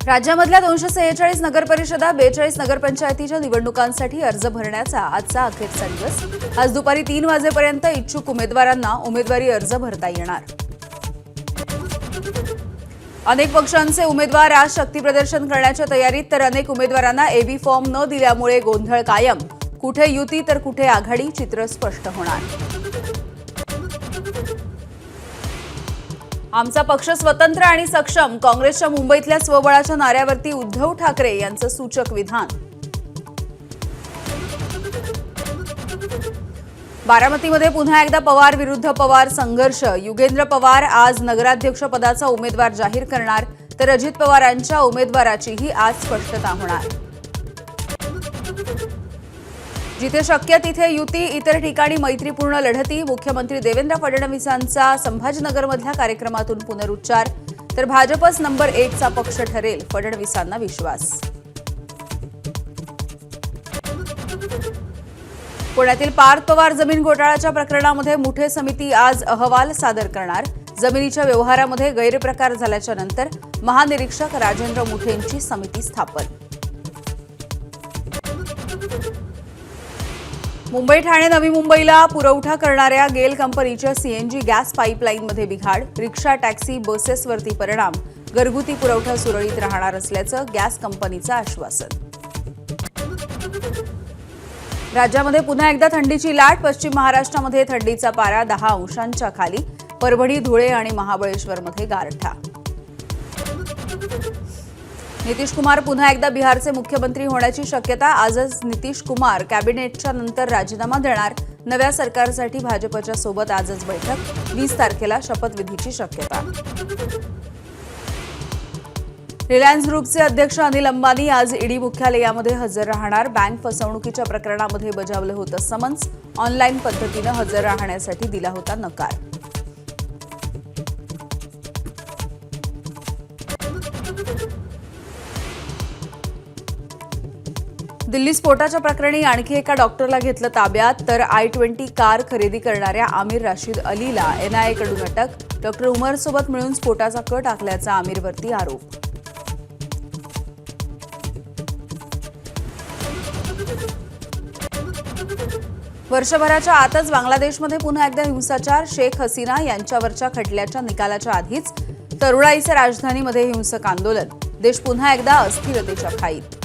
राज्यामधल्या 246 नगरपरिषदा 42 नगरपंचायतीच्या निवडणुकांसाठी अर्ज भरण्याचा आजचा अखेरचा दिवस। आज दुपारी 3 वाजेपर्यंत इच्छुक उमेदवारांना उमेदवारी अर्ज भरता येणार। अनेक पक्षांचे उमेदवार आज शक्तीप्रदर्शन करण्याच्या तयारीत, तर अनेक उमेदवारांना एबी फॉर्म न दिल्यामुळे गोंधळ कायम। कुठे युती तर कुठे आघाडी, चित्र स्पष्ट होणार। आमचा पक्ष स्वतंत्र आणि सक्षम, काँग्रेसच्या मुंबईतल्या स्वबळाच्या नाऱ्यावरती उद्धव ठाकरे यांचं सूचक विधान। बारामतीमध्ये पुन्हा एकदा पवार विरुद्ध पवार संघर्ष। युगेंद्र पवार आज नगराध्यक्षपदाचा उमेदवार जाहीर करणार, तर अजित पवारांच्या उमेदवाराचीही आज स्पष्टता होणार। जिथे शक्य तिथे युती, इतर ठिकाणी मैत्रीपूर्ण लढती। मुख्यमंत्री देवेंद्र फडणवीसांचा संभाजीनगरमधल्या कार्यक्रमातून पुनरुच्चार, तर भाजपच नंबर 1 चा पक्ष ठरेल, फडणवीसांना विश्वास। पुण्यातील पार्थ पवार जमीन घोटाळ्याच्या प्रकरणामध्ये मुठे समिती आज अहवाल सादर करणार। जमिनीच्या व्यवहारामध्ये गैरप्रकार झाल्याच्या नंतर महानिरीक्षक राजेंद्र मुठेंची समिती स्थापन। मुंबई ठाणे नवी मुंबईला पुरवठा करणाऱ्या गेल कंपनीच्या सीएनजी गॅस पाईपलाईनमध्ये बिघाड। रिक्षा, टॅक्सी, बसेसवरती परिणाम। घरगुती पुरवठा सुरळीत राहणार असल्याचं गॅस कंपनीचं आश्वासन। राज्यामध्ये पुन्हा एकदा थंडीची लाट। पश्चिम महाराष्ट्रामध्ये थंडीचा पारा 10 अंशांच्या खाली। परभणी, धुळे आणि महाबळेश्वरमध्ये गारठा। नितीश कुमार पुन्हा एकदा बिहारचे मुख्यमंत्री होण्याची शक्यता। आजच नितीश कुमार कॅबिनेटच्या नंतर राजीनामा देणार। नव्या सरकारसाठी भाजपच्या सोबत आजच बैठक। 20 तारखेला शपथविधीची शक्यता। रिलायन्स ग्रुपचे अध्यक्ष अनिल अंबानी आज ईडी मुख्यालयामध्ये हजर राहणार। बँक फसवणुकीच्या प्रकरणामध्ये बजावलं होतं समन्स। ऑनलाईन पद्धतीनं हजर राहण्यासाठी दिला होता नकार। दिल्ली स्फोटाच्या प्रकरणी आणखी एका डॉक्टरला घेतलं ताब्यात, तर i20 कार खरेदी करणाऱ्या आमिर राशीद अलीला एनआयएकडून अटक। डॉक्टर उमरसोबत मिळून स्फोटाचा कट आखल्याचा आमिरवरती आरोप। वर्षभराच्या आतच बांगलादेशमध्ये पुन्हा एकदा हिंसाचार। शेख हसीना यांच्यावरच्या खटल्याच्या निकालाच्या आधीच तरुणाईचे राजधानीमध्ये हिंसक आंदोलन। देश पुन्हा एकदा अस्थिरतेच्या खाईत।